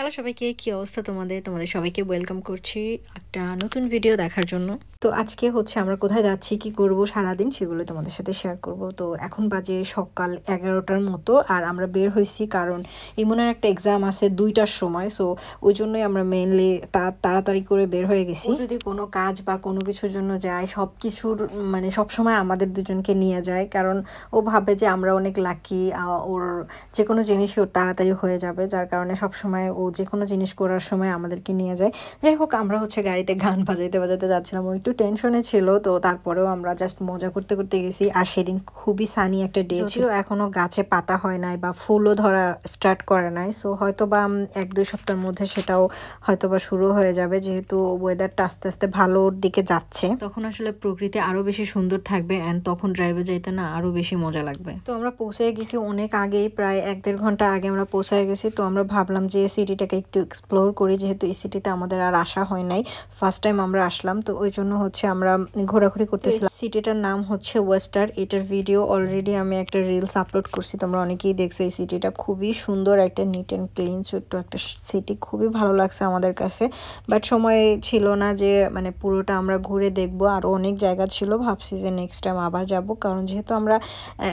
Hello সবাইকে, কি অবস্থা তোমাদের? তোমাদের সবাইকে ওয়েলকাম করছি একটা নতুন ভিডিও দেখার জন্য। তো আজকে হচ্ছে আমরা কোথায় যাচ্ছি, কি করব সারাদিন সেগুলো তোমাদের সাথে শেয়ার করব। তো এখন বাজে সকাল 11টার মতো আর আমরা বের হইছি কারণ ইমনের একটা এক্সাম আছে 2টার সময়। সো ওই জন্যই আমরা মেইনলি তাড়াতাড়ি করে বের হয়ে গেছি। ও যদি কোনো কাজ বা কোনো কিছুর জন্য যায় সব কিছুর মানে সবসময় আমাদের দুজনকে নিয়ে যায়, কারণ ও ভাবে যে আমরা অনেক লাকি, ওর যে কোনো জিনিসই ওর তাড়াতাড়ি হয়ে যাবে, যার কারণে সবসময় ও যে কোনো জিনিস করার সময় আমাদেরকে নিয়ে যায়। যাই হোক, আমরা হচ্ছে গাড়িতে গান বাজাইতে বাজাইতে যাচ্ছিলাম। ও একটু টেনশনে ছিল, তো তারপরেও আমরা জাস্ট মজা করতে করতে গেছি। আর সেদিন খুবই সানি একটা ডে ছিল, এখনো গাছে পাতা হয় নাই বা ফুলও ধরা স্টার্ট করে নাই। সো হয়তো বা 1-2 সপ্তাহের মধ্যে সেটাও হয়তো বা শুরু হয়ে যাবে, যেহেতু ওয়েদারটা আস্তে আস্তে ভালোর দিকে যাচ্ছে। তখন আসলে প্রকৃতি আরো বেশি সুন্দর থাকবে অ্যান্ড তখন ড্রাইভে যাইতে না আরো বেশি মজা লাগবে। তো আমরা পৌঁছে গেছি অনেক আগেই, প্রায় 1-1.5 ঘন্টা আগে আমরা পৌঁছে গেছি। তো আমরা ভাবলাম যে সিটিটাকে একটু এক্সপ্লোর করি, যেহেতু এই সিটিতে আমাদের আর আসা হয় নাই, ফার্স্ট টাইম আমরা আসলাম। তো ওই জন্য হচ্ছে আমরা ঘোরাঘুরি করতেছিলাম। সিটিটার নাম হচ্ছে ওয়েস্টার। এটার ভিডিও অলরেডি আমি একটা রিলস আপলোড করছি, তোমরা অনেকেই দেখছো। এই সিটিটা খুবই সুন্দর, একটা নিট অ্যান্ড ক্লিন ছোট্ট একটা সিটি, খুবই ভালো লাগছে আমাদের কাছে। বাট সময় ছিল না যে মানে পুরোটা আমরা ঘুরে দেখবো, আরও অনেক জায়গা ছিল। ভাবছি যে নেক্সট টাইম আবার যাব, কারণ যেহেতু আমরা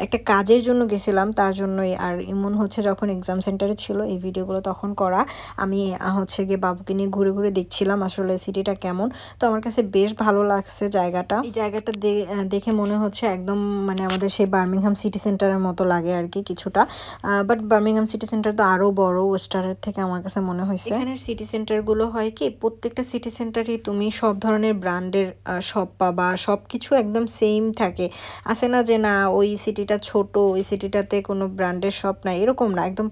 একটা কাজের জন্য গেছিলাম তার জন্যই। আর এমন হচ্ছে যখন এক্সাম সেন্টারে ছিল এই ভিডিওগুলো তখন করা। আমি হচ্ছে গিয়ে বাবুকে নিয়ে ঘুরে ঘুরে দেখছিলাম আসলে সিটিটা কেমন। তো আমার কাছে বেশ ভালো লাগছে জায়গাটা। এই জায়গাটা দেখে মনে হচ্ছে একদম মানে আমাদের সেই বার্মিংহাম সিটি সেন্টারের মতো লাগে আর কি কিছুটা। বাট বার্মিংহাম সিটি সেন্টার তো আরও বড় ওয়েস্টারের থেকে আমার কাছে মনে হয়েছে। এখানের সিটি সেন্টারগুলো হয় কি, প্রত্যেকটা সিটি সেন্টারই তুমি সব ধরনের ব্র্যান্ডের শপ পাবা, সব কিছু একদম সেম থাকে। আসে না যে না ওই সিটিটা ছোট, ওই সিটিটাতে কোনো ব্র্যান্ডের শপ নাই, এরকম না। একদম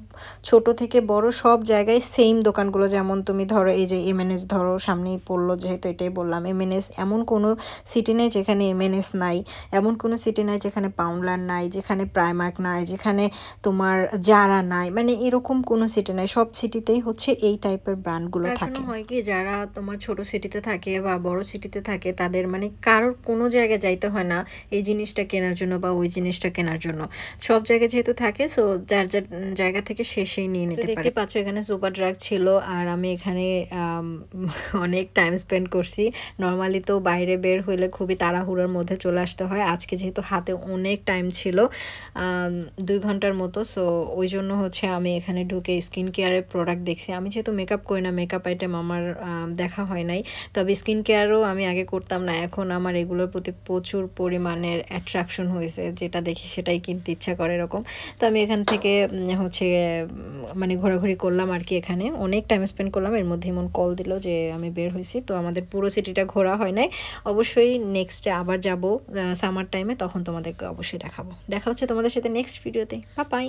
ছোট থেকে বড় সব জায়গায় সেম দোকানগুলো। যেমন তুমি ধরো এই যে এমএনএস ধরো, সামনেই পড়লো যেহেতু এটাই বললাম এমএনএস, এমন কোনো সিটি নেই যেখানে এমএনএস নাই, এমন কোনো সিটি নাই যেখানে পাউন্ডল্যান্ড নাই, যেখানে প্রাইমার্ক নাই, যেখানে তোমার জারা নাই, মানে এরকম কোনো সিটি নাই। সব সিটিতেই হচ্ছে এই টাইপের ব্র্যান্ডগুলো থাকে। হয় কি, যারা তোমার ছোট সিটিতে থাকে বা বড় সিটিতে থাকে তাদের মানে কারোর কোনো জায়গায় যাইতে হয় না এই জিনিসটা কেনার জন্য বা ওই জিনিসটা কেনার জন্য। সব জায়গায় যেহেতু থাকে, সো যার যার জায়গা থেকে শেষেই নিয়ে নিতে পারে। দেখতে পাচ্ছ এখানে সুপার ড্রাগ ছিল, আর আমি এখানে অনেক টাইম স্পেন্ড করছি। নর্মালি তো বাইরে বের হইলে খুবই তাড়াহুড়োর মধ্যে চলে আসতে হয়, আজকে যেহেতু হাতে অনেক টাইম ছিল 2 ঘন্টার মতো, সো ওই জন্য হচ্ছে আমি এখানে ঢুকে স্কিন কেয়ারের প্রোডাক্ট দেখছি। আমি যেহেতু মেকআপ করি না, মেকআপ আইটেম আমার দেখা হয় নাই, তবে স্কিন কেয়ারও আমি আগে করতাম না। এখন আমার এগুলোর প্রতি প্রচুর পরিমাণের অ্যাট্রাকশন হয়েছে, যেটা দেখি সেটাই কিনতে ইচ্ছা করে এরকম। তো আমি এখান থেকে হচ্ছে মানে ঘোরাঘুরি করলাম আর কি। এখানে অনেক টাইম স্পেন্ড করলাম, এর মধ্যে এমন কল দিল যে আমি বের হয়েছি। তো আমাদের পুরো সিটিটা ঘোরা হয় নাই, অবশ্যই নেক্সটে আবার যাব সামার টাইমে, তখন তোমাদেরকে অবশ্যই দেখাবো। দেখা হচ্ছে তোমাদের সাথে নেক্সট ভিডিওতে। Bye bye.